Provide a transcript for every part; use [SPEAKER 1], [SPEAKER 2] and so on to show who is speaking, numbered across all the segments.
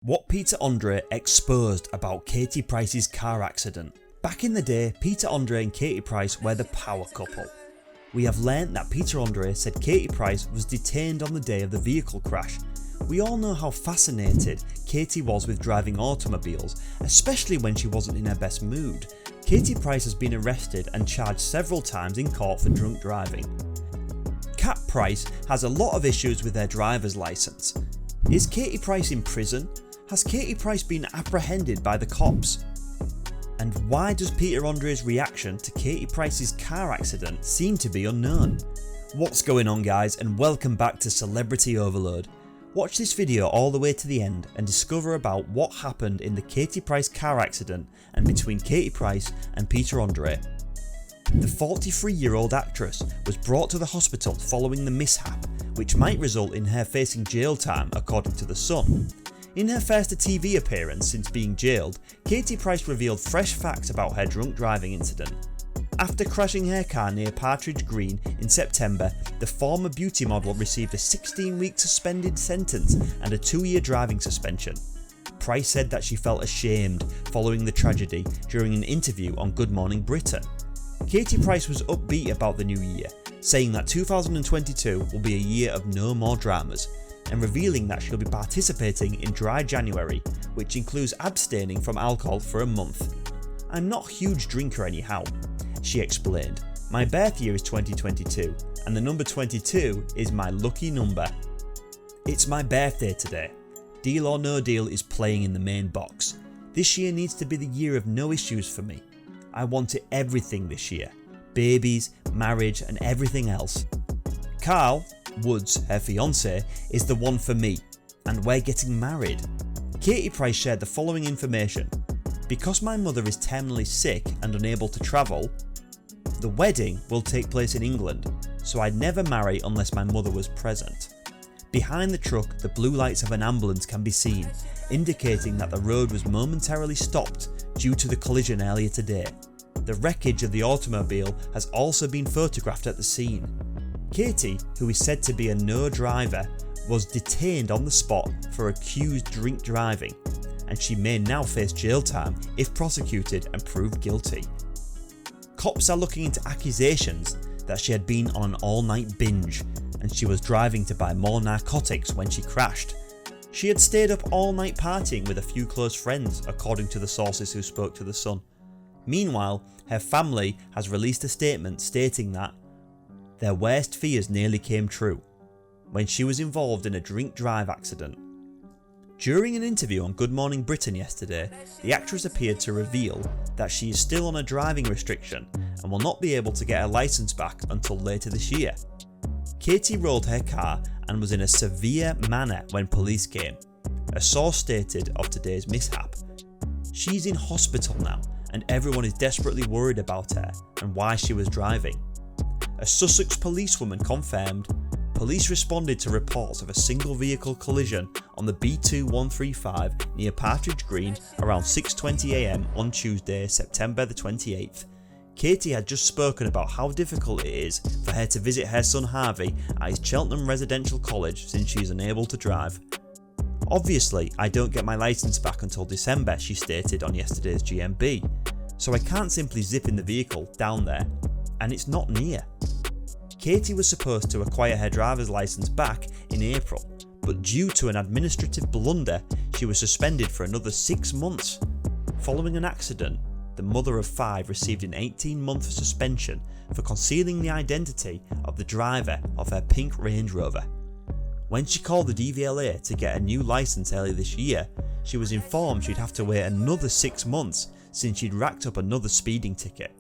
[SPEAKER 1] What Peter Andre exposed about Katie Price's car accident. Back in the day, Peter Andre and Katie Price were the power couple. We have learnt that Peter Andre said Katie Price was detained on the day of the vehicle crash. We all know how fascinated Katie was with driving automobiles, especially when she wasn't in her best mood. Katie Price has been arrested and charged several times in court for drunk driving. Kat Price has a lot of issues with her driver's licence. Is Katie Price in prison? Has Katie Price been apprehended by the cops? And why does Peter Andre's reaction to Katie Price's car accident seem to be unknown? What's going on, guys, and welcome back to Celebrity Overload. Watch this video all the way to the end and discover about what happened in the Katie Price car accident and between Katie Price and Peter Andre. The 43-year-old actress was brought to the hospital following the mishap, which might result in her facing jail time, according to The Sun. In her first TV appearance since being jailed, Katie Price revealed fresh facts about her drunk driving incident. After crashing her car near Partridge Green in September, the former beauty model received a 16-week suspended sentence and a 2-year driving suspension. Price said that she felt ashamed following the tragedy during an interview on Good Morning Britain. Katie Price was upbeat about the new year, saying that 2022 will be a year of no more dramas, and revealing that she'll be participating in Dry January, which includes abstaining from alcohol for a month. "I'm not a huge drinker anyhow," she explained. "My birth year is 2022 and the number 22 is my lucky number. It's my birthday today. Deal or No Deal is playing in the main box. This year needs to be the year of no issues for me. I wanted everything this year. Babies, marriage and everything else. Carl, Woods, her fiance, is the one for me, and we're getting married." Katie Price shared the following information. "Because my mother is terminally sick and unable to travel, the wedding will take place in England, so I'd never marry unless my mother was present." Behind the truck, the blue lights of an ambulance can be seen, indicating that the road was momentarily stopped due to the collision earlier today. The wreckage of the automobile has also been photographed at the scene. Katie, who is said to be a no driver, was detained on the spot for accused drink driving, and she may now face jail time if prosecuted and proved guilty. Cops are looking into accusations that she had been on an all-night binge and she was driving to buy more narcotics when she crashed. She had stayed up all night partying with a few close friends, according to the sources who spoke to The Sun. Meanwhile, her family has released a statement stating that their worst fears nearly came true when she was involved in a drink drive accident. During an interview on Good Morning Britain yesterday, the actress appeared to reveal that she is still on a driving restriction and will not be able to get her licence back until later this year. Katie rolled her car and was in a severe manner when police came, a source stated of today's mishap. "She's in hospital now and everyone is desperately worried about her and why she was driving." A Sussex policewoman confirmed police responded to reports of a single vehicle collision on the B2135 near Partridge Green around 6:20 am on Tuesday, September the 28th. Katie had just spoken about how difficult it is for her to visit her son Harvey at his Cheltenham Residential College since she is unable to drive. "Obviously, I don't get my licence back until December," she stated on yesterday's GMB, "so I can't simply zip in the vehicle down there, and it's not near." Katie was supposed to acquire her driver's licence back in April, but due to an administrative blunder, she was suspended for another 6 months. Following an accident, the mother of 5 received an 18-month suspension for concealing the identity of the driver of her pink Range Rover. When she called the DVLA to get a new licence earlier this year, she was informed she'd have to wait another 6 months since she'd racked up another speeding ticket.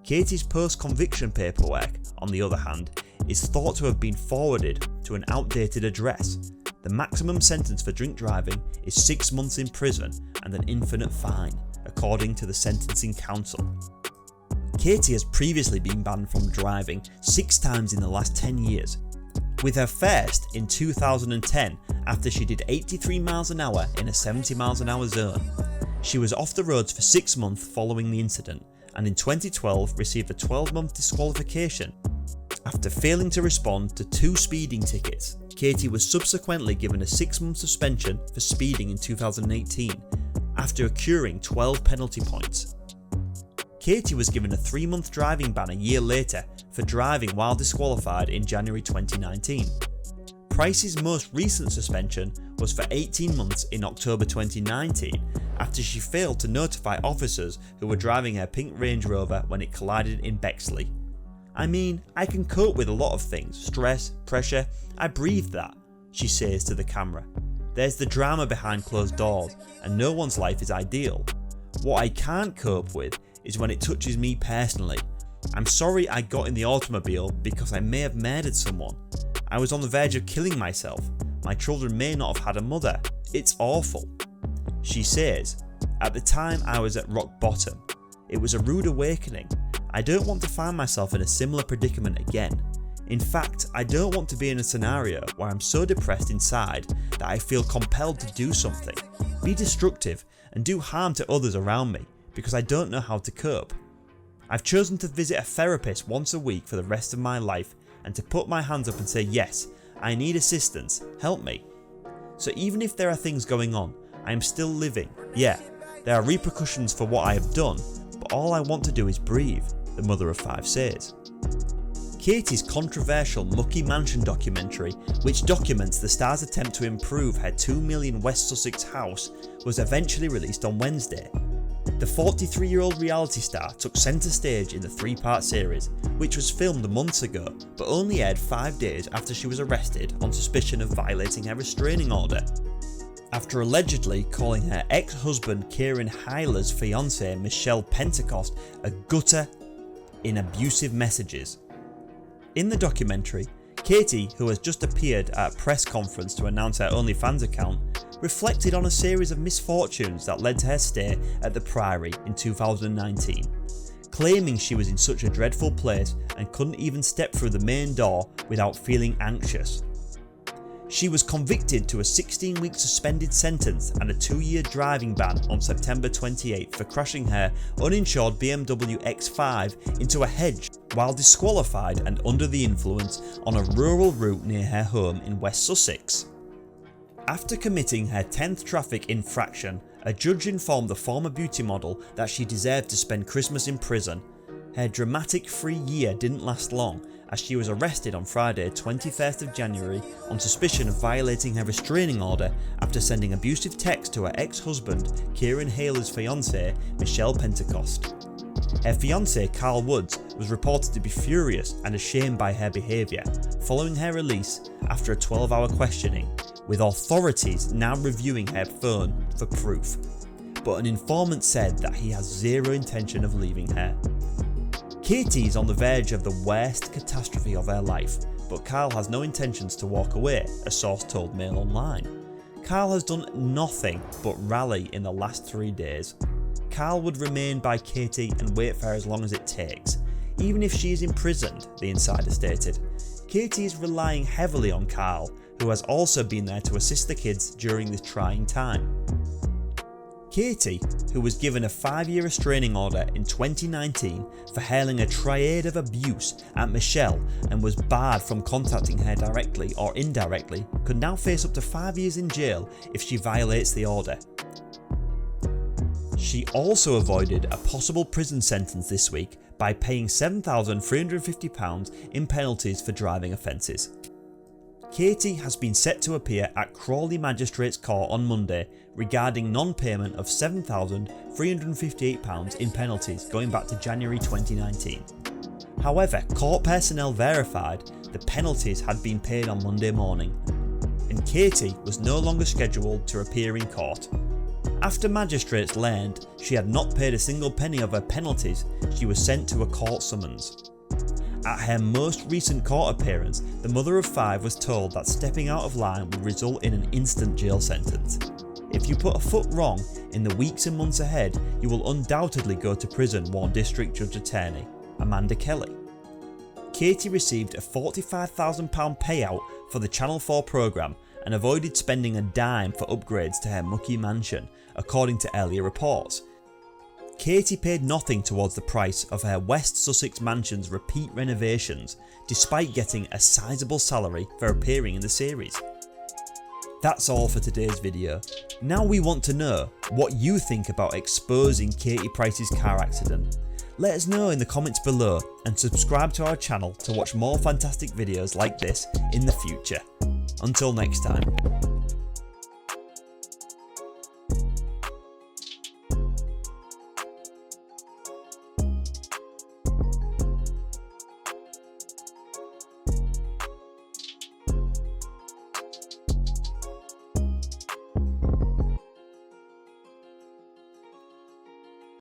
[SPEAKER 1] Katie's post-conviction paperwork, on the other hand, is thought to have been forwarded to an outdated address. The maximum sentence for drink driving is 6 months in prison and an infinite fine, according to the Sentencing Council. Katie has previously been banned from driving 6 times in the last 10 years, with her first in 2010 after she did 83 miles an hour in a 70 miles an hour zone. She was off the roads for 6 months following the incident, and in 2012 received a 12-month disqualification after failing to respond to 2 speeding tickets. Katie was subsequently given a 6-month suspension for speeding in 2018 after accruing 12 penalty points. Katie was given a 3-month driving ban a year later for driving while disqualified in January 2019. Price's most recent suspension was for 18 months in October 2019 after she failed to notify officers who were driving her pink Range Rover when it collided in Bexley. "I mean, I can cope with a lot of things, stress, pressure, I breathe that," she says to the camera. "There's the drama behind closed doors and no one's life is ideal. What I can't cope with is when it touches me personally. I'm sorry I got in the automobile because I may have murdered someone. I was on the verge of killing myself. My children may not have had a mother. It's awful." She says, "At the time I was at rock bottom. It was a rude awakening. I don't want to find myself in a similar predicament again. In fact, I don't want to be in a scenario where I'm so depressed inside that I feel compelled to do something, be destructive and do harm to others around me because I don't know how to cope. I've chosen to visit a therapist once a week for the rest of my life and to put my hands up and say, yes, I need assistance, help me. So even if there are things going on, I am still living. Yeah, there are repercussions for what I have done, but all I want to do is breathe," the mother of 5 says. Katie's controversial Mucky Mansion documentary, which documents the star's attempt to improve her $2 million West Sussex house, was eventually released on Wednesday. The 43-year-old reality star took centre stage in the 3-part series, which was filmed months ago but only aired 5 days after she was arrested on suspicion of violating her restraining order, after allegedly calling her ex-husband Kieran Hyler's fiance Michelle Pentecost a gutter in abusive messages. In the documentary, Katie, who has just appeared at a press conference to announce her OnlyFans account, reflected on a series of misfortunes that led to her stay at the Priory in 2019, claiming she was in such a dreadful place and couldn't even step through the main door without feeling anxious. She was convicted to a 16-week suspended sentence and a 2-year driving ban on September 28 for crashing her uninsured BMW X5 into a hedge while disqualified and under the influence on a rural route near her home in West Sussex. After committing her 10th traffic infraction, a judge informed the former beauty model that she deserved to spend Christmas in prison. Her dramatic 3-year didn't last long, as she was arrested on Friday 21st of January on suspicion of violating her restraining order after sending abusive texts to her ex-husband Kieran Hyler's fiancée Michelle Pentecost. Her fiancé Carl Woods was reported to be furious and ashamed by her behaviour following her release after a 12-hour questioning, with authorities now reviewing her phone for proof, but an informant said that he has zero intention of leaving her. Katie is on the verge of the worst catastrophe of her life, but Carl has no intentions to walk away, a source told Mail Online. Carl has done nothing but rally in the last 3 days. Carl would remain by Katie and wait for her as long as it takes, even if she is imprisoned, the insider stated. Katie is relying heavily on Carl, who has also been there to assist the kids during this trying time. Katie, who was given a 5-year restraining order in 2019 for hurling a triad of abuse at Michelle and was barred from contacting her directly or indirectly, could now face up to 5 years in jail if she violates the order. She also avoided a possible prison sentence this week by paying £7,350 in penalties for driving offences. Katie has been set to appear at Crawley Magistrates Court on Monday regarding non-payment of £7,358 in penalties going back to January 2019. However, court personnel verified the penalties had been paid on Monday morning, and Katie was no longer scheduled to appear in court. After magistrates learned she had not paid a single penny of her penalties, she was sent to a court summons. At her most recent court appearance, the mother of 5 was told that stepping out of line would result in an instant jail sentence. If you put a foot wrong in the weeks and months ahead, you will undoubtedly go to prison, warned District Judge Attorney Amanda Kelly. Katie received a £45,000 payout for the Channel 4 programme and avoided spending a dime for upgrades to her mucky mansion, according to earlier reports. Katie paid nothing towards the price of her West Sussex mansion's repeat renovations, despite getting a sizable salary for appearing in the series. That's all for today's video. Now we want to know what you think about exposing Katie Price's car accident. Let us know in the comments below and subscribe to our channel to watch more fantastic videos like this in the future. Until next time.